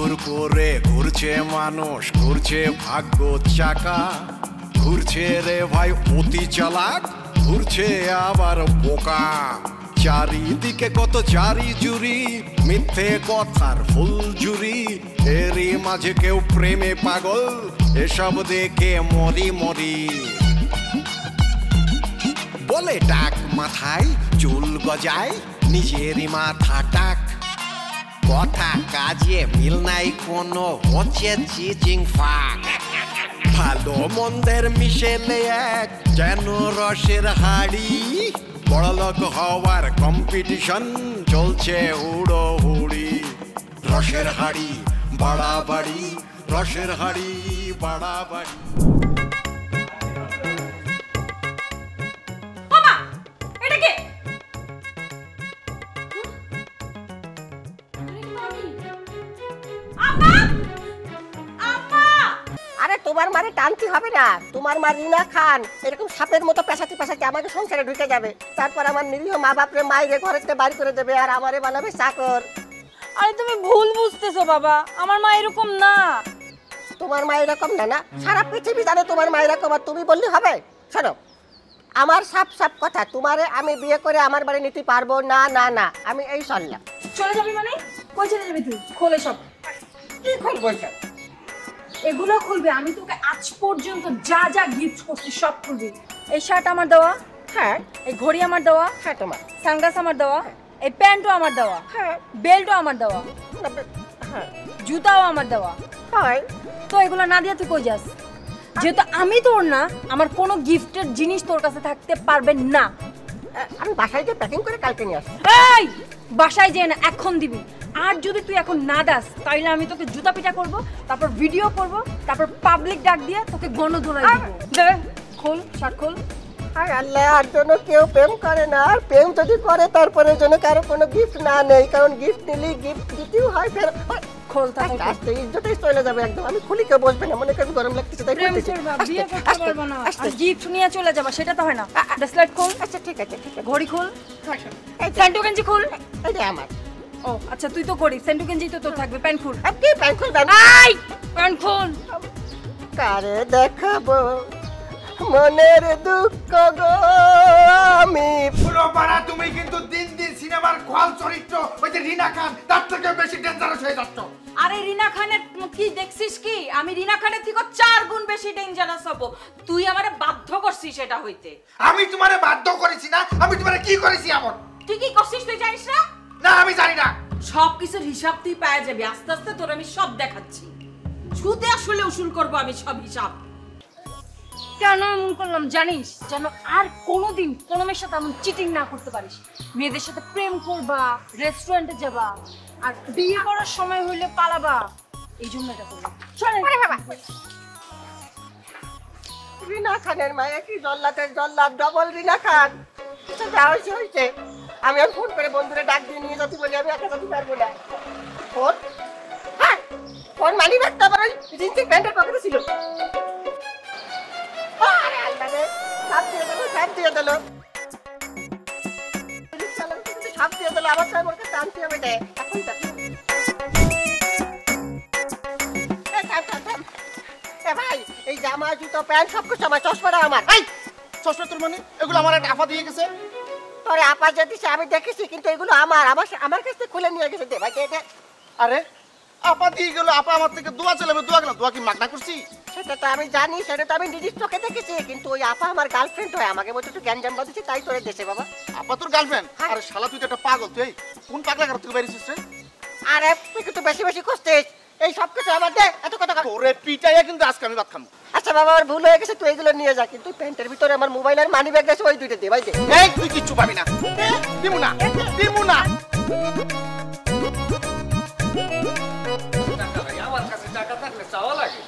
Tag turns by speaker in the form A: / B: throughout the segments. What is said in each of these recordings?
A: হুর করে ঘুরছে মানুষ, ঘুরছে ভাগ্য চাকা, ঘুরছে রে ভাই অতি চালাক, ঘুরছে আবার বোকা। চারিদিকে কত চারি জুরি, মিথ্যে কথার ফুলঝুরি, এরই মাঝে কেউ প্রেমে পাগল, এসব দেখে মরি মরি। বলে টাক মাথায় চুল গজায়, নিজেরই মাথা টাক, কথা কাজে মিল নাই কোনো, হচ্ছে চিচিং ফাক। ভালো মন্দের মিশেলে এক যেন রসের হাড়ি, বড়লোক হওয়ার কম্পিটিশন চলছে হুড়োহুড়ি। রসের হাড়ি বাড়াবাড়ি, রসের হাড়ি বাড়াবাড়ি।
B: তোমার মারে টানতে হবে না, তোমার মা রিনা খান এরকম সাপের মতো পেশাতে পেশাতে আমাকে সংসারে ঢুকে যাবে, তারপর আমার নিরীহ মা বাপরে মাইরে ঘরে থেকে বাইর করে দেবে আর আমারে বানাবে চাকর।
C: আরে তুমি ভুল বুঝতেছো বাবা, আমার মা এরকম না।
B: তোমার মা এরকম না? না, সারা পৃথিবী জানে তোমার মা এরকম, আর তুমি বললি হবে? শোনো, আমার সাপ সাপ কথা, তোমারে আমি বিয়ে করে আমার বাড়ি নিতে পারবো না। না না, আমি এই শুনলাম।
C: চলে যাবি মানে? কই চলে যাবি তুই? খোলে সব।
B: কি খুলবো?
C: এগুলো খুলবে। আমি তোকে আজ পর্যন্ত যা যা গিফট করছি সব খুলবি। এই শার্ট আমার দেওয়া,
B: হ্যাঁ।
C: এই ঘড়ি আমার দেওয়া,
B: হ্যাঁ। তোমার
C: সানগ্লাস আমার দেওয়া, এই প্যান্টও আমার দেওয়া,
B: হ্যাঁ।
C: বেল্টও আমার দেওয়া,
B: হ্যাঁ।
C: জুতাও আমার দেওয়া।
B: হয়
C: তো এগুলো না দিয়ে তুই কই যাস? যেহেতু আমি তোর না, আমার কোনো গিফটের জিনিস তোর কাছে থাকতে পারবে না।
B: আমি বাসায় গিয়ে প্যাকিং করে কালকে নিয়ে আসবো।
C: এই বাসায় যেয়ে না, এখন দিবি। আর যদি তুই এখন না দাস তাহলে আমি তোকে জুতা পিটা করব, তারপর ভিডিও করব, তারপর পাবলিক ডাক দিয়ে তোকে গণধোলাই দিব। দে খোল, শার্ট খোল।
B: হায় আল্লাহ, আর জন্য কেউ প্রেম করে না, আর প্রেম যদি করে তারপরে জন্য কারো কোনো গিফট না নেই, কারণ গিফট নিলেই গিফট দিতেও হয়। ফের
C: খোল, তাড়াতাড়ি
B: আস্তে ইজ্জতই চলে যাবে একদম। আমি খুলি কেউ বসবে না, মনে করেন গরম লাগতেছে তাই
C: প্রেম
B: বলতেছি।
C: করবা, বিয়ে করতে পারবা না, আর গিফট নিয়ে চলে যাবা সেটা তো হয় না। ব্রেসলেট খোল।
B: আচ্ছা ঠিক আছে, ঠিক আছে।
C: ঘড়ি খোল।
B: এই
C: স্যান্ডো গেঞ্জি খোল।
B: এই যে আমার।
C: ও আচ্ছা, তুই তো গরিব, স্যান্ডো গেঞ্জি তো তোর থাকবে। প্যান্ট খোল।
B: আপনি প্যান্ট খুলবেন?
C: আই প্যান্ট খোল।
B: কারে দেখাবো মনের দুঃখ গো আমি।
D: পুরো পাড়া তুমি কিন্তু দিন দিন সিনেমার খোয়াল চরিত্র ওই যে রিনা খান তার থেকে বেশি ডেঞ্জারাস হয়ে যাচ্ছ।
E: আরে রিনা খানের কি দেখছিস কি? আমি রিনা খানের থেকে 4 গুণ বেশি ডেঞ্জারাস হব। তুই আমারে বাধ্য করছিস এটা হইতে।
D: আমি তোমারে বাধ্য করেছি না? আমি তোমারে কি করেছি এমন?
E: তুই কি করছিস তুই জানিস না?
D: না আমি জানি না।
E: সব কিছুর হিসাব তুই পেয়ে যাবি, আস্তে আস্তে তোর আমি সব দেখাচ্ছি। ছুতে আসলে উসুল করব আমি সব হিসাব।
C: কেন এমন করলাম জানিস? যেন আর কোনোদিন কোনো মেয়ের সাথে এমন চিটিং না করতে পারিস। মেয়েদের সাথে প্রেম করবা, রেস্টুরেন্টে যাবা, আর বিয়ে করার সময় হইলে পালাবা, এই জন্য এটা করলাম। চলে
B: বাবা, রিনা খানের মায়ে কি জল্লাদের জল্লাদ, ডবল রিনা খান। যা হয়েছে হয়েছে, আমি আর ফোন করে বন্ধুরে ডাক দিয়ে নিয়ে যাচ্ছি বলি আমি একা যেতে পারবো না। ফোন, হ্যাঁ ফোন মানি রাখতে আবার ওই জিন্সের প্যান্টের পকেটে ছিল। আরে আল্লাহ রে, সাপ দিয়ে দিল, সাপ দিয়ে দিল, সাপ দিয়ে দিল। আবার তো আমার কাছে টানতে হবে রে। এখন ভাই এই জামা জুতো প্যান্ট সবকিছু আমার, চশমাটা আমার।
D: এই চশমা তোর মানে? এগুলো আমার একটা আপা দিয়ে গেছে।
B: তোরে আপা যে দিছে আমি দেখেছি, কিন্তু এগুলো আমার আমার কাছ থেকে খুলে নিয়ে গেছে। দে ভাই দে।
D: আরে আপা দিয়ে গেল, আপা আমার থেকে দোয়া চাইলে দোয়া গেল। দোয়া কি মাগনা করছি?
B: সেটা তো আমি জানি, সেটা তো আমি নিজের চোখে দেখেছি, কিন্তু ওই আপা আমার গার্লফ্রেন্ড হয়, আমাকে বলছে একটু গ্যাঞ্জাম বাঁধেছি তাই তোরে দেশে। বাবা
D: আপা তোর গার্লফ্রেন্ড? আরে শালা তুই তো একটা পাগল। তুই কোন পাগলা ঘর থেকে বেরিয়েছিস রে?
B: আরে তুই কিন্তু বেশি বেশি খুঁজছিস, এই সব কিছু আমার দে। এত কথা
D: ওরে পিটাইয়া কিন্তু আজকে আমি ভাত খাবো।
B: আচ্ছা বাবা, আমার ভুল হয়ে গেছে, তুই এগুলো নিয়ে যা, কিন্তু প্যান্টের ভিতরে আমার মোবাইল আর মানি ব্যাগ আছে, ওই দুইটা দে ভাই দে।
D: এই তুই কিচ্ছু পাবি না। দিমু না, দিমু না।
F: আমার কাছে টাকা থাকলে চাওয়া লাগে।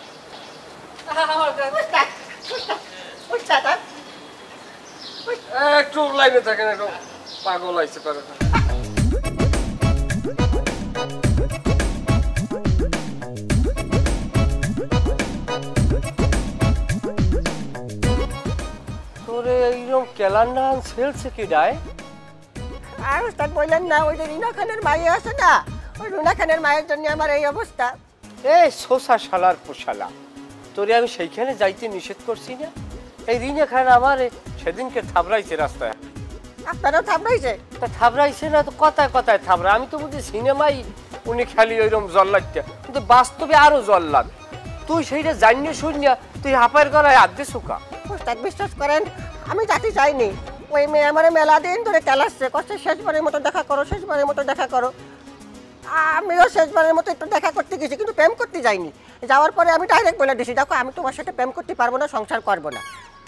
F: একটু লাইনে থাকেন, একটু পাগল আইছে পারে। তোরে এইরকম ক্যালেন্ডার সেলছে কি ডায়?
B: আর ওস্তাদ বললেন না, ওই যে রিনা খানের মায়ে আছে না, ওই রুনা খানের মায়ের জন্য আমার এই অবস্থা।
F: এই সোসা শালার পোশালা, তোরে আমি সেইখানে যাইতে নিষেধ করছি না? এই রিনা খান আমার সেদিনকে থাবড়াইছে রাস্তায়।
B: আপনারও থামড়াইছে?
F: তা থাবড়াইছে না তো কথায় কথায় থাবড়া। আমি তো বুঝি সিনেমাই উনি খালি ওইরকম জল্লাদটা, কিন্তু বাস্তবে আরো জল্লাদ। তুই সেইটা জানিয়ে শুনিয়া তুই হাঁপায়ের গলায় হাত দিয়ে শুকা।
B: ওস্তাদ বিশ্বাস করেন আমি যাতে চাইনি, ওই মেয়ে আমার মেলা দিন ধরে তেলাচ্ছে, কষ্ট শেষবারের মতো দেখা করো, শেষবারের মতো দেখা করো। আমিও শেষবারের মতো একটু দেখা করতে গেছি, কিন্তু প্রেম করতে যাইনি। যাওয়ার পরে আমি ডাইরেক্ট বলে দিছি, দেখো আমি তোমার সাথে প্রেম করতে পারবো না, সংসার করবো না।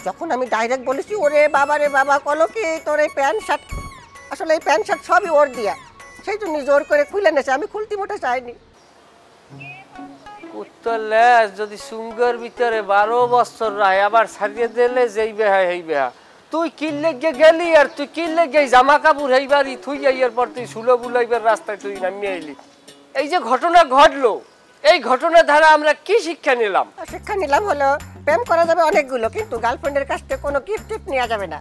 B: যখন আমি ডাইরেক্ট বলেছি, ওরে বাবা রে বাবা, কলো কি তোর এই প্যান্ট শার্ট, আসলে এই প্যান্ট শার্ট সবই ওর দিয়া, সেই জন্য জোর করে খুলে নেছে। আমি খুলতে মোটে চাইনি।
F: উত্তর লেস যদি সুঙ্গর ভিতরে 12 বছর রায় আবার ছাড়িয়ে দিলে যেই বেহা এই বেহা। তুই কিনলে গিয়ে গেলি আর তুই কিনলে গিয়ে জামা কাপড় হইবারই থুই যাইয়ার পর তুই সুলো বুলাইবার রাস্তায় তুই নামিয়ে এলি। এই যে ঘটনা ঘটলো, এই ঘটনার ধারা আমরা কি শিক্ষা নিলাম?
B: শিক্ষা নিলাম হলো প্রেম করা যাবে অনেকগুলো, কিন্তু গার্লফ্রেন্ডের কাছ থেকে কোনো গিফট টিফট নেওয়া যাবে না।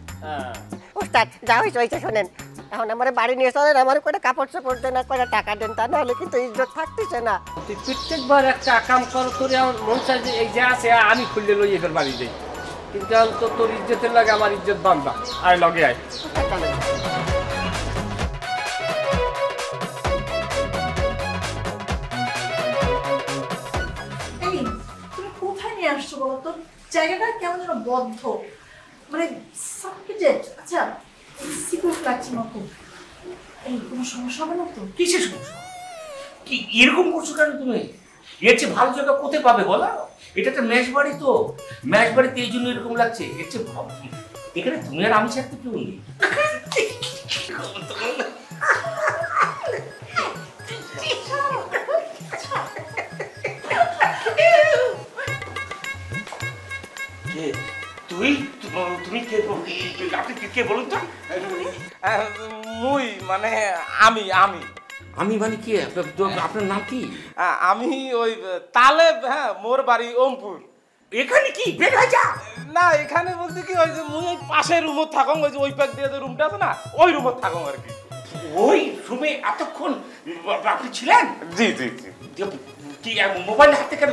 B: ওস্তাদ যা হয়েছে হয়েছে, শোনেন, এখন আমার বাড়ি নিয়ে চলেন, আমার করে কাপড় চোপড় দেন, করে টাকা দেন, তা নাহলে কিন্তু ইজ্জত থাকতেছে না।
F: তুই প্রত্যেকবার একটা কাম কর করে আমার মন চাই যে এই যে আছে আমি খুললে লই এবার বাড়ি যাই, কিন্তু আমি তো তোর ইজ্জতের লাগে আমার ইজ্জত বান্ধা। আয় লগে আয়।
G: এই তুমি কোথায় নিয়ে আসছো বলো তো? জায়গাটা কেমন যেন বদ্ধ, মানে সাফোকেটেড। আচ্ছা সিকিউর লাগছে না খুব। এই কোনো সমস্যা হবে না তো?
H: কিসের সমস্যা? কি এরকম করছো কেন তুমি? এর চেয়ে ভালো জায়গা কোথায় পাবে বলো? এটা একটা মেশ বাড়ি, তো মেশ বাড়িতে এই জন্য এরকম লাগছে। এর চেয়ে এখানে তুমি আর আমি থাকতে কেউ নেই। তুমি কে? আপনি কে বলুন তো?
I: মুই মানে আমি আমি
H: আমি মানে কি? আপনার নাম কি?
I: আমি ওই তালেব। হ্যাঁ, মোর বাড়ি ওমপুর।
H: এখানে কি বের হয়ে যা?
I: না, এখানে বলতে কি ওই যে মুই ওই পাশের রুমত থাকং, ওই যে ওই পাক দিয়ে যে রুমটা আছে না, ওই রুমত থাকং আর কি।
H: ওই রুমে এতক্ষণ আপনি ছিলেন?
I: জি জি জি।
H: কি মোবাইল হাতে কেন?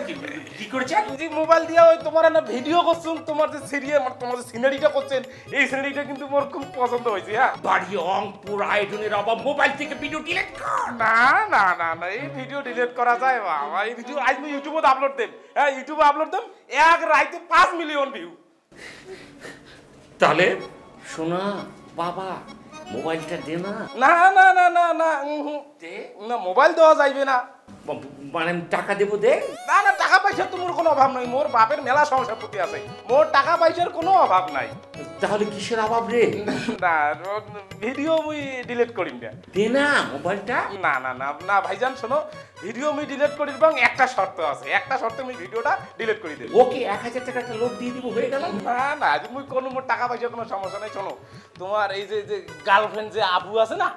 H: কি করেছেন?
I: জি, মোবাইল দিয়ে ওই তোমার না ভিডিও করছুন, তোমার যে সিরিয়াল, তোমার যে সিনারিটা করছেন, এই সিনারিটা কিন্তু মোর খুব পছন্দ হয়েছে। হ্যাঁ,
H: বাড়ি অঙ্কুর আয়োজনের অভাব মোবাইল থেকে ভিডিও ডিলিট কর।
I: না না না না, এই ভিডিও ডিলিট করা যায় বাবা? এই ভিডিও আজ আমি ইউটিউবে আপলোড দেব। হ্যাঁ, ইউটিউবে আপলোড দেব, এক রাইতে 5 মিলিয়ন ভিউ।
H: তাহলে শোনা বাবা, মোবাইলটা দে না।
I: না না না না না,
H: দে
I: না, মোবাইল দেওয়া যাইবে না।
H: মানে টাকা দেবো, দে।
I: না না, টাকা পয়সার তো মোর কোনো অভাব নাই, মোর বাপের মেলা সংসারপতি আছে, মোর টাকা পয়সার কোনো অভাব নাই।
H: তাহলে কিসের অভাব রে?
I: না, ভিডিও মুই ডিলিট করিম না।
H: দে না মোবাইলটা।
I: না না না না ভাইজান, শোনো, ভিডিও মুই ডিলিট করি এবং একটা শর্ত আছে, একটা শর্তে মুই ভিডিওটা ডিলিট করে দেব।
H: ওকে, 1000 টাকা একটা লোক দিয়ে দিব, হয়ে গেল।
I: না না, আজ মুই কোনো মোর টাকা পয়সার কোনো সমস্যা নাই। শোনো, তোমার এই যে গার্লফ্রেন্ড যে আবু আছে না,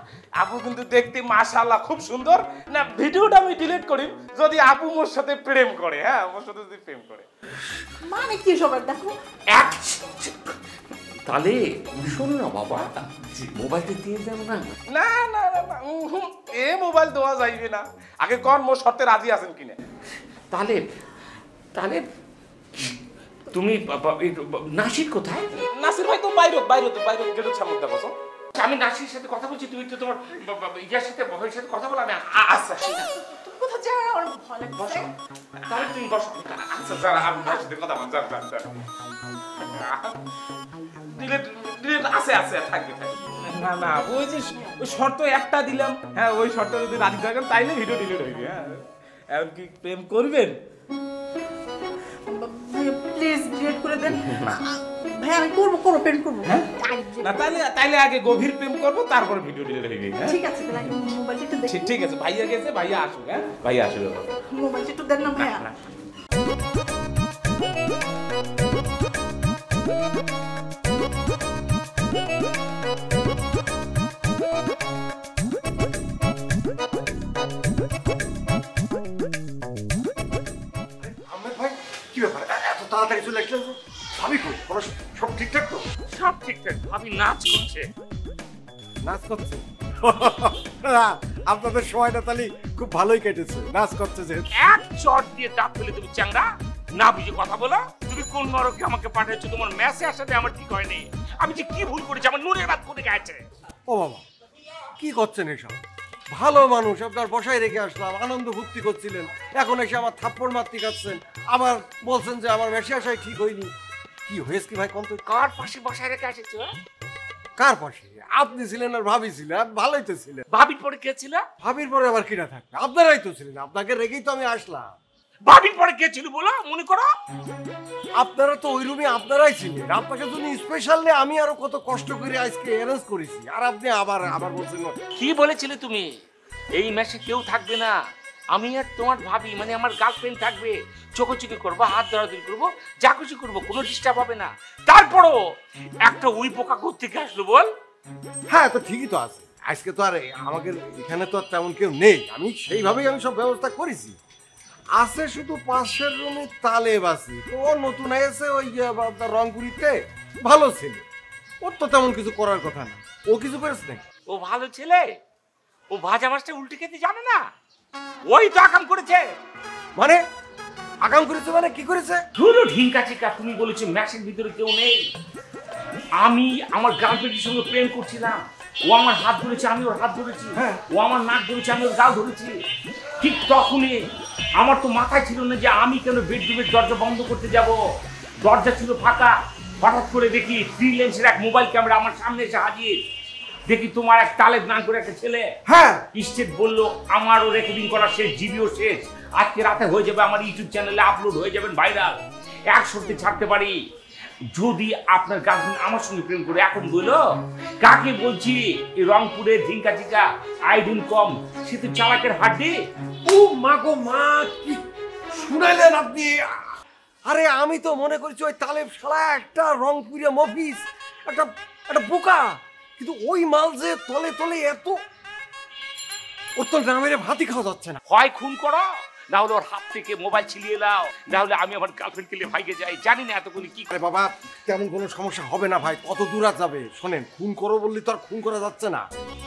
I: আবু কিন্তু দেখতে মাশাআল্লাহ খুব সুন্দর। না, ভিডিওটা আমি ডিলিট করি যদি আপু মোর সাথে প্রেম করে। হ্যাঁ, মোর সাথে যদি প্রেম করে।
G: মানে কি সবার দেখো।
H: তাহলে শোনো না বাবা, মোবাইলটা দিয়ে যাবো না।
I: না না না, এ মোবাইল দেওয়া যাইবে না। আগে কোন মোর শর্তে রাজি আছেন কিনা?
H: তাহলে তাহলে তুমি নাসির কোথায়?
I: নাসির ভাই তো বাইরে গেটের সামনে দেখো।
H: আমি নাসির সাথে কথা বলছি, তুমি তো তোমার ইয়ার সাথে ভাইয়ের সাথে কথা বলো। আমি আচ্ছা,
G: তুমি কোথায় যাও? আমার ভয় লাগছে।
H: তাহলে তুমি বসো।
I: আচ্ছা স্যার, আমি ভাইয়ের সাথে কথা বলছি। ডিলেট আছে থাকবে। না না, ওই যে ওই শর্ত একটা দিলাম, হ্যাঁ, ওই শর্ত যদি রাজি থাকেন তাইলে ভিডিও ডিলিট হইবে। হ্যাঁ, এখন কি প্রেম করবেন?
G: প্লিজ ডিলিট করে দেন। ভাই আমি করবো প্রেম করবো।
I: হ্যাঁ, না তাইলে আগে গভীর প্রেম করবো, তারপর ভিডিও ডিলিট হইবে। হ্যাঁ,
G: ঠিক আছে, তাহলে মোবাইলটা একটু দেখি।
I: ঠিক আছে, ভাইয়া গেছে, ভাইয়া আসুক। হ্যাঁ, ভাইয়া আসুক।
G: মোবাইলটা একটু দেন না ভাইয়া।
A: ভাই, কি ব্যাপার, এত তাড়াতাড়ি চলে আসলেন? ভাবি কই? সব ঠিকঠাক তো?
H: সব ঠিকঠাক। আমি নাচ করছে।
A: নাচ করছে? আপনাদের সময়টা তাহলে খুব ভালোই কেটেছে, নাচ করছে যে।
H: এক চট দিয়ে দাঁত ফেলে তুমি চ্যাংড়া না বুঝে কথা বলো। তুমি কোন নরকে আমাকে পাঠিয়েছো? তোমার মেসে আসাতে আমার ঠিক হয়নি। আমি যে কি ভুল করেছি, আমার নুনের রাত করে গেছে।
A: ও বাবা, কি করছেন এসব? ভালো মানুষ, আপনার বসায় রেখে আসলাম, আনন্দ ফুর্তি করছিলেন, এখন এসে আমার থাপ্পড় মারতে খাচ্ছেন, আবার বলছেন যে আমার মেসে আসাই ঠিক হয়নি। কি হয়েছে কি ভাই, কোন তো?
H: কার পাশে বসায় রেখে এসেছো?
A: কার পাশে? আপনি ছিলেন আর ভাবি ছিলেন, ভালোই তো ছিলেন।
H: ভাবির পরে কে ছিল?
A: ভাবির পরে আবার কিনা থাকবে? আপনারাই তো ছিলেন, আপনাকে রেখেই তো আমি আসলাম।
H: ভাবির পরে কে ছিল বলো, মনে করো।
A: আপনারা তো ওই রুমে আপনারাই ছিলেন, আপনাকে জন্য স্পেশালি আমি আরো কত কষ্ট করে আজকে অ্যারেঞ্জ করেছি, আর আপনি আবার আবার বলছেন।
H: কি বলেছিলে তুমি? এই মেসে কেউ থাকবে না, আমি আর তোমার ভাবি মানে আমার গার্লফ্রেন্ড থাকবে, চোখোচুকি করবো, হাত ধরাধরি করবো, যা খুশি করবো, কোনো ডিস্টার্ব হবে না। তারপরও একটা উই পোকা কোত্থেকে আসলো বল?
A: হ্যাঁ, তো ঠিকই তো আছে। আজকে তো আর আমাদের এখানে তো আর তেমন কেউ নেই, আমি সেইভাবেই আমি সব ব্যবস্থা করেছি। আছে শুধু পাশের রুমে তালেব আছে, তো ও নতুন এসে ওই আপনার রংপুরিতে ভালো ছিল, ওর তো তেমন কিছু করার কথা না। ও কিছু করেছে নাকি?
H: ও ভালো ছেলে, ও ভাজা মাছটা উল্টে খেতে জানে না, ওই তো আকাম করেছে।
A: মানে আকাম করেছে মানে কি করেছে?
H: ধুরো ঢিঙ্কা চিকা, তুমি বলেছো ম্যাচের ভিতরে কেউ নেই। আমি আমার গার্লফ্রেন্ডের সঙ্গে প্রেম করছিলাম, ও আমার হাত ধরেছে, আমি ওর হাত ধরেছি, ও আমার নাক ধরেছে, আমি ওর গাল ধরেছি। ঠিক তখনই আমার তো মাথায় ছিল না যে আমি কেন বেডরুমের দরজা বন্ধ করতে যাব। দরজা ছিল ফাঁকা, হঠাৎ করে দেখি 3 লেন্সের এক মোবাইল ক্যামেরা আমার সামনে এসে হাজির। দেখি তোমার এক তালেব নাম করে একটা ছেলে,
A: হ্যাঁ,
H: স্টেট বললো আমারও রেকর্ডিং করা শেষ, জিবিও শেষ, আজকে রাতে হয়ে যাবে, আমার ইউটিউব চ্যানেলে আপলোড হয়ে যাবেন ভাইরাল। এক সত্যি ছাড়তে পারি যদি আপনার গার্লফ্রেন্ড আমার সঙ্গে প্রেম করে। এখন বললো কাকে বলছি? এই রংপুরের ঢিঙ্কা চিকা আইডিন কম, সে তো চালাকের হাড্ডি।
A: ও মা গো মা, কি শুনাইলেন আপনি? আরে আমি তো মনে করছি ওই তালেব শালা একটা রংপুরিয়া মফিস, একটা একটা বোকা, কিন্তু ওই মাল যে তলে তলে এত, ওর তো নামের ভাতই খাওয়া যাচ্ছে না।
H: হয় খুন করো, না হলে ওর হাত থেকে মোবাইল ছিনিয়ে নাও, না হলে আমি আমার গার্লফ্রেন্ডকে নিয়ে ভাইগে যাই। জানি না এতক্ষণ কি।
A: আরে বাবা, তেমন কোনো সমস্যা হবে না ভাই, কত দূর আর যাবে? শোনেন, খুন করো বললি তো আর খুন করা যাচ্ছে না,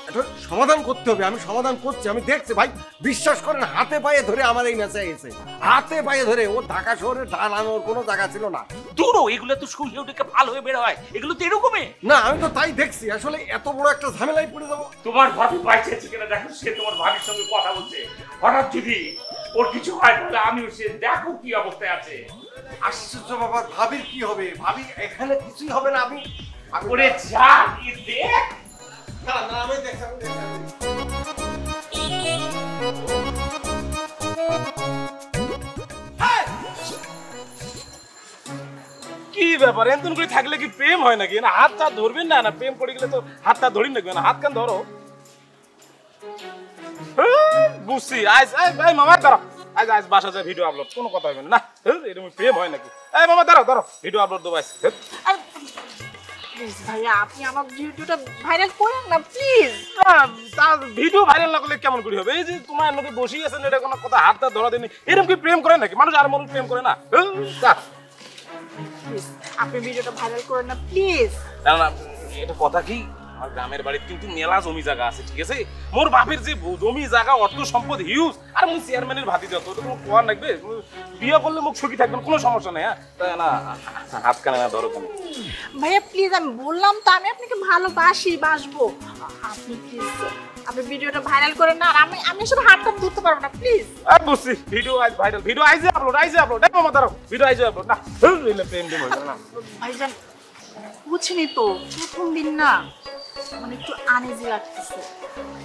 A: এটা সমাধান করতে হবে। আমি সমাধান করছি, আমি দেখছি ভাই, বিশ্বাস করেন, হাতে পায়ে ধরে আমার এই ম্যাচে এসে, হাতে পায়ে ধরে। ও ঢাকা শহরে ঢালানোর কোনো জায়গা ছিল না।
H: দূরও এগুলো তো শুয়ে উঠে ভালো হয়ে বের হয়, এগুলো তো এরকমই
A: না। আমি তো তাই দেখছি, আসলে এত বড় একটা ঝামেলায় পড়ে যাবো।
H: তোমার ভাবি বাইচে আছে কিনা দেখো, সে তোমার ভাবির সঙ্গে কথা বলছে, হঠাৎ যদি ওর কিছু হয় তাহলে আমিও, সে দেখো কি অবস্থায় আছে।
A: আশ্চর্য বাবা, ভাবির কি হবে? ভাবি এখানে কিছুই হবে না। আমি
H: ওরে যা কি দেখ
A: না না, আমি দেখছি।
I: কি ব্যাপার, এমন করে থাকলে কি প্রেম হয় নাকি? না হাত তা ধরবেন না, না প্রেম পড়ে গেলে তো হাতটা ধরি নাকি? না হাত কান ধরো। বুঝছি, আজ ভাই মামা দাঁড়াও, আজ আজ বাসা যায় ভিডিও আপলোড, কোনো কথা হবে না। এরকম প্রেম হয় নাকি? এই মামা দাঁড়াও দাঁড়াও, ভিডিও আপলোড দেবো আজ।
G: প্লিজ ভাইয়া, আপনি আমার ভিডিওটা ভাইরাল করেন না প্লিজ।
I: তার ভিডিও ভাইরাল না করলে কেমন করে হবে? এই যে তোমার লোকে বসেই আছেন, এটা কোনো কথা, হাতটা ধরা দেয়নি, এরকম কি প্রেম করে নাকি? মানুষ আর মানুষ প্রেম করে না?
G: প্লিজ আপনি ভিডিওটা ভাইরাল করেন না প্লিজ।
I: না না, এটা কথা কি, আমার গ্রামের বাড়িতে কিন্তু মেলা জমি জায়গা আছে, ঠিক আছে? মোর বাপের যে জমি জায়গা, অর্থ সম্পদ হিউজ, আর মুই চেয়ারম্যানের ভাতি যত, ওটা তোমার কোয়ার লাগবে? বিয়ে করলে মুখ সুখী থাকবেন, কোনো সমস্যা নেই। হ্যাঁ, তাই না, হাত কানে না ধরো কেন?
G: ভাইয়া প্লিজ, আমি বললাম তো আমি আপনাকে বাসবো। আপনি প্লিজ আপনি ভিডিওটা ভাইরাল করেন না, আর আমি শুধু হাতটা ধরতে পারবো না প্লিজ।
I: বুঝছি, ভিডিও আজ ভাইরাল, ভিডিও আইজে আপলোড, দেখো মামা দাঁড়াও, ভিডিও আইজে আপলোড। না প্রেম দিন হয়ে না
G: ভাইজান, বুঝিনি তো প্রথম দিন না, মানে একটু আনইজি লাগতেছে,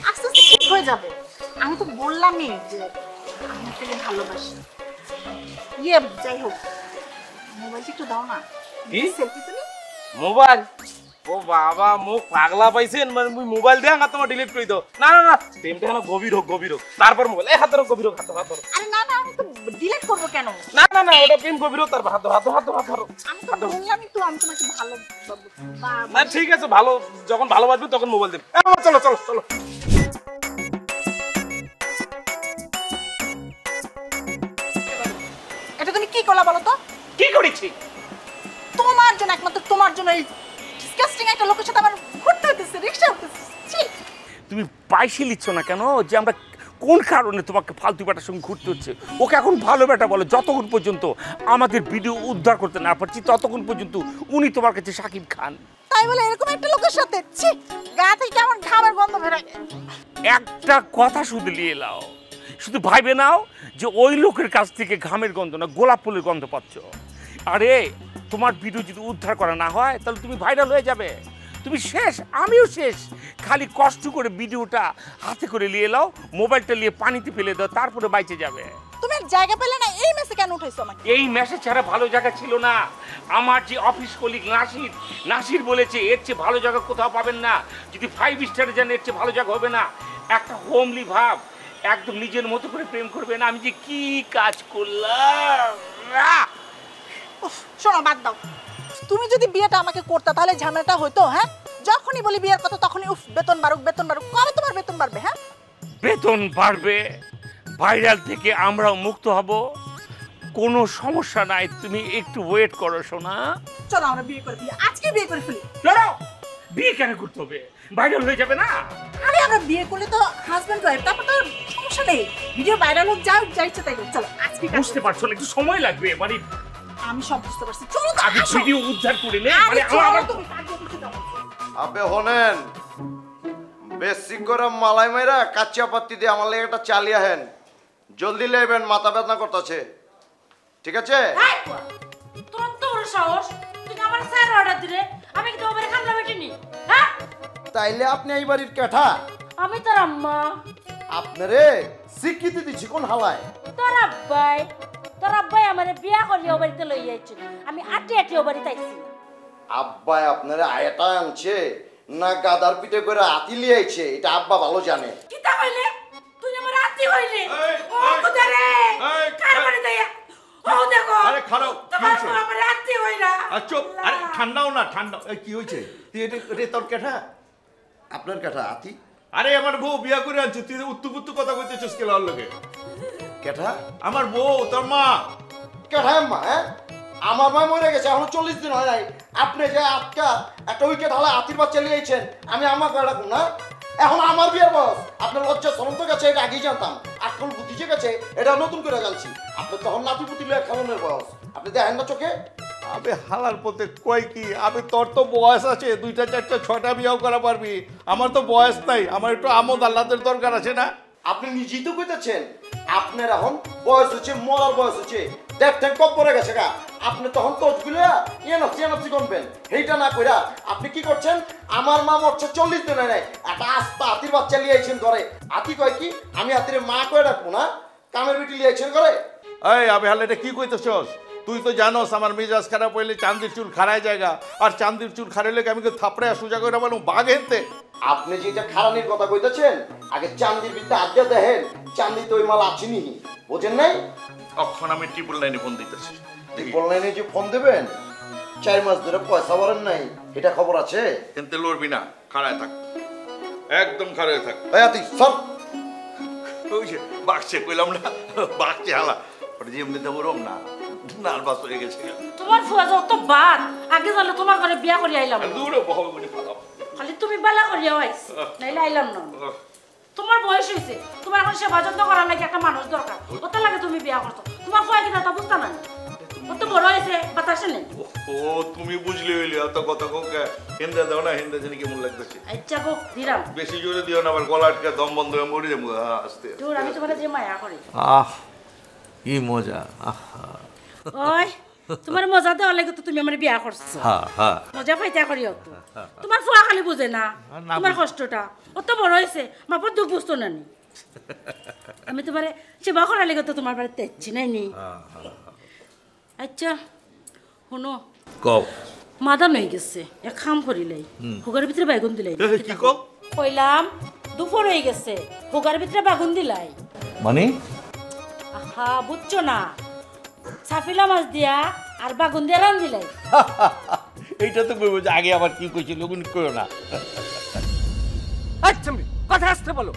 G: আস্তে আস্তে ঠিক হয়ে যাবে। আমি তো বললামই যে আমি আপনাকে ভালোবাসি। যাই হোক, মোবাইলটা একটু দাও না, সেলফি তুলি।
I: মোবাইল? ও বাবা, মুখ পাগলা পাইছেন, মানে মুই মোবাইল দেখ আর তোমার ডিলিট করে দাও। না না না, প্রেমটা এখন গভীর হোক, তারপর মোবাইল। এই হাত ধরো, গভীর হোক, হাত ধরো।
G: আরে না না, আমি তো ডিলিট করবো কেন?
I: না না না, ওটা প্রেম গভীর হোক, তারপর হাত ধরো।
G: আমি তো বললামই তো আমি তোমাকে ভালোবাসবো।
I: না ঠিক আছে, ভালো যখন ভালোবাসবে তখন মোবাইল দেবে। চলো চলো চলো।
G: এটা তুমি কি করলা বলো তো?
H: কি করেছি?
G: তোমার জন্য, একমাত্র তোমার জন্য এই ডিসকাস্টিং একটা লোকের সাথে আমার ঘুরতে হতেছে, রিকশা হতেছে।
H: তুমি পাইসি লিচ্ছ না কেন যে আমরা কোন কারণে তোমাকে ফালতু বেটার সঙ্গে ঘুরতে হচ্ছে? ওকে এখন ভালো বেটা বলো, যতক্ষণ পর্যন্ত আমাদের ভিডিও উদ্ধার করতে না পারছি ততক্ষণ পর্যন্ত উনি তোমার কাছে শাকিব খান।
G: তাই বলে এরকম একটা লোকের সাথে ছি, গা থেকে কেমন ঘামের গন্ধ বেরোয়।
H: একটা কথা শুধু নিয়ে নাও, শুধু ভাইবে নাও যে ওই লোকের কাছ থেকে ঘামের গন্ধ না গোলাপ ফুলের গন্ধ পাচ্ছ। আরে তোমার ভিডিও যদি উদ্ধার করা না হয় তাহলে তুমি ভাইরাল হয়ে যাবে, তুমি শেষ, আমিও শেষ। খালি কষ্ট করে ভিডিওটা হাতে করে নিয়ে নাও, মোবাইলটা নিয়ে পানিতে ফেলে দাও, তারপরে বাইচে যাবে।
G: তুমি জায়গা পেলে না এই মেসে কেন উঠাইছো আমাকে?
H: এই মেসেজ ছাড়া ভালো জায়গা ছিল না। আমার যে অফিস কলিগ নাসির বলেছে এর চেয়ে ভালো জায়গা কোথাও পাবেন না, যদি 5 স্টারে যান এর চেয়ে ভালো জায়গা হবে না। একটা হোমলি ভাব, একদম নিজের মতো করে প্রেম করবেন। আমি যে কি কাজ করলাম।
G: শোনো বাদ দাও, তুমি যদি বিয়েটা আমাকে করতে তাহলে ঝামেলাটা হইতো। হ্যাঁ, যখনই বলি বিয়ের কথা তখনই উফ বেতন বাড়ুক বেতন বাড়ুক। কবে তোমার বেতন বাড়বে? হ্যাঁ,
H: বেতন বাড়বে, ভাইরাল থেকে আমরাও মুক্ত হব, কোনো সমস্যা নাই, তুমি একটু ওয়েট করো সোনা।
G: চলো আমরা বিয়ে করে ফেলি, আজকে বিয়ে করে ফেলি।
H: চলো, বিয়ে কেন করতে হবে? ভাইরাল হয়ে যাবে না?
G: আরে আমরা বিয়ে করলে তো হাজবেন্ড ওয়াইফ, তারপর তো সমস্যা নেই, ভিডিও ভাইরাল হোক, যা ইচ্ছে তাই হোক। চলো আজকে
H: বুঝতে পারছো না, একটু সময় লাগবে। মানে
G: আমি সব বুঝতে পারছি, চলো তো
H: আগে
G: আসো।
H: ভিডিও উদ্ধার করে নে।
G: আরে
H: মানে
G: চলো
H: আমার
G: তুমি কাজে অফিসে যাও।
A: আবে হনেন, বেশি করে মালাই মাইরা কাচ্চা পাত্তি দিয়ে আমার লেগে একটা চালিয়ে হেন, জলদি লেবেন, মাথা বেদনা করতেছে। ঠিক আছে?
C: এই বুয়া, তোর তো বড় সাহস, তুই আমার স্যার অর্ডার দিলে আমি কি তোমার খামলা বেটিনি? হ্যাঁ,
A: তাইলে আপনি এই বাড়ির ক্যাঠা,
C: আমি তোর আম্মা,
A: আপনারে স্বীকৃতি দিচ্ছি কোন হালায়?
C: তোর আব্বাই আমারে বিয়া করিয়া ও বাড়িতে লই আইছে, আমি আটি ও বাড়িতে আইছি।
A: আব্বাই আপনারে আয়টা আনছে না গাদার পিঠে করে আতি লিয়েছে, এটা আব্বা ভালো জানে।
C: কিতা কইলে? তুই আমার আতি হইলে? ও কুদারে কার বাড়িতে ও দেখো।
D: আরে খারাপ
C: তোমার আমার আতি হইলা।
D: আচ্ছা, আরে ঠান্ডাও না, ঠান্ডা। কি হয়েছে? তুই এটা তোর ক্যাঠা?
A: আপনার ক্যাঠা আতি?
D: আরে আমার বউ বিয়া করে আনছে, তুই উত্তু কথা কইতেছিস কে লাল লগে?
A: ক্যাঠা?
D: আমার বউ, তোর মা।
A: ক্যাঠা মা? হ্যাঁ, আমার মা মরে গেছে, এখন 40 দিন হয় নাই। আপনি যে আটকা একটা উইকেট হালা আতির বাচ্চা লিয়েছেন, আমি আমার কয়ে রাখুন না? এখন আমার বিয়ের বয়স, আপনার লজ্জা সরন্ত গেছে, এটা আগেই জানতাম। আটকল বুদ্ধিছে গেছে, এটা নতুন করে জানছি। আপনি তখন নাতি পুতি লিয়ে খাওয়ানোর বয়স, আপনি দেখেন না চোখে?
D: আবে হালার পথে কয় কি? আবে তোর তো বয়স আছে, 2টা 4টা 6টা বিয়াও করা পারবি, আমার তো বয়স নাই। আমার একটু আমোদ আল্লাদের দরকার আছে না?
A: আপনি নিজেই তো কইতেছেন আপনার এখন বয়স হচ্ছে, মরার বয়স হচ্ছে, দেখতেন কম পড়ে গেছে গা। আপনি তখন তোজগুলো এনফসি করবেন, সেইটা না কইরা আপনি কি করছেন? আমার মা মরছে 40 দিন নাই, একটা আস্তা হাতির বাচ্চা লিয়েছেন ঘরে। হাতি কয় কি আমি হাতির মা কয়ে রাখবো না? কামের বেটি লিয়েছেন ঘরে।
D: এই আবে হালা, এটা কি কইতেছস? তুই তো জানোস আমার মেজাজ খারাপ হইলে চান্দির চুল খারায় জায়গা, আর চান্দির চুল খারাইলে আমি থাপড়ে সুজা করে বলুন বাঘ হেনতে।
A: আপনি যেটা খারানির কথা কইতেছেন, আগে চান্দির বিদ্যা আজ্ঞা দেখেন, চান্দি তো ওই মাল আছিনি, বোঝেন নাই?
D: তখন আমি ট্রিপল লাইনে ফোন দিতেছি।
A: অনলাইনে যে ফোন দেবেন, 4 মাস ধরে পয়সা ভরেন নাই, এটা খবর আছে?
D: কিন্তু লড়বি না, খাড়ায় থাক, একদম খাড়ায় থাক।
A: এই হাতি সব
D: ওই যে বাঘছে কইলাম না, বাঘছে হালা, ওটা যে এমনি দেবো রম না, নার্ভাস হয়ে গেছে।
C: তোমার ফুয়া যত বাদ, আগে জানলে তোমার ঘরে বিয়া করে আইলাম।
D: দূরে বহবে বলে ফালাম।
C: খালি তুমি বেলা করিয়া আইস, নাইলে আইলাম না। তোমার বয়স হয়েছে, তোমার এখন সেবা যত্ন করার লাগে একটা মানুষ দরকার, কত লাগে তুমি বিয়া করছো। তোমার ফুয়া কিনা তা বুঝতা না, কত বড় হয়েছে বাতাসে নেই।
D: ও তুমি বুঝলি হইলি, অত কথা কোকে হিন্দা দাও না, হিন্দা জানি কেমন লাগতেছে।
C: আচ্ছা গো দিলাম,
D: বেশি জোরে দিও না, আবার গলা আটকে দম বন্ধ হয়ে মরে যাবো। আস্তে
C: দূর, আমি তোমার যে মায়া করি।
J: আহ কি মজা! আহা,
C: ওই তোমার মজা দেওয়ার লাগে তো তুমি আমার বিয়া করছো,
J: হ্যাঁ হ্যাঁ,
C: মজা পাইতা করি অত। তোমার ফুয়া খালি বুঝে না তোমার কষ্টটা, অত বড় হয়েছে মাপর দুঃখ বুঝতো না নি। আমি তোমার সেবা করার লেগে তো তোমার বাড়িতে যাচ্ছি নাই নি। আচ্ছা শুনো,
J: কও।
C: মাদান হয়ে গেছে, এক খাম করিলাই, হুগার ভিতরে বেগুন দিলাই।
D: কি কও?
C: কইলাম দুপুর হয়ে গেছে, হুগার ভিতরে বেগুন দিলাই।
J: মানে
C: আহা বুঝছো না, সাফিলা মাছ দিয়া আর বাগুন দিয়া রান দিলাই।
J: এইটা তো কইব যে আগে আবার কি কইছিল, কোন কইও না।
F: আচ্ছা কথা আসতে বলো,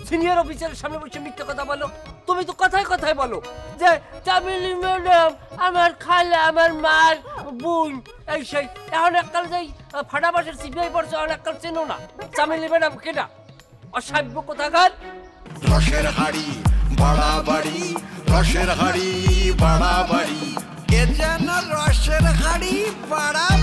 F: সিনিয়র অফিসারের সামনে বসে মিথ্যে কথা বলো। তুমি তো কথায় কথায় বলো যে চামেলি ম্যাডাম আমার খালা, আমার মার বোন, এই সেই। এখন এককাল যাই ফাটাবাসের সিবিআই পড়ছে, এখন এককাল চেনো না চামেলি ম্যাডাম কেটা? অসভ্য কোথাকার।
A: রসের হাড়ি বাড়াবাড়ি, রসের হাড়ি বাড়াবাড়ি, এ যেন রসের হাড়ি বাড়াবাড়ি।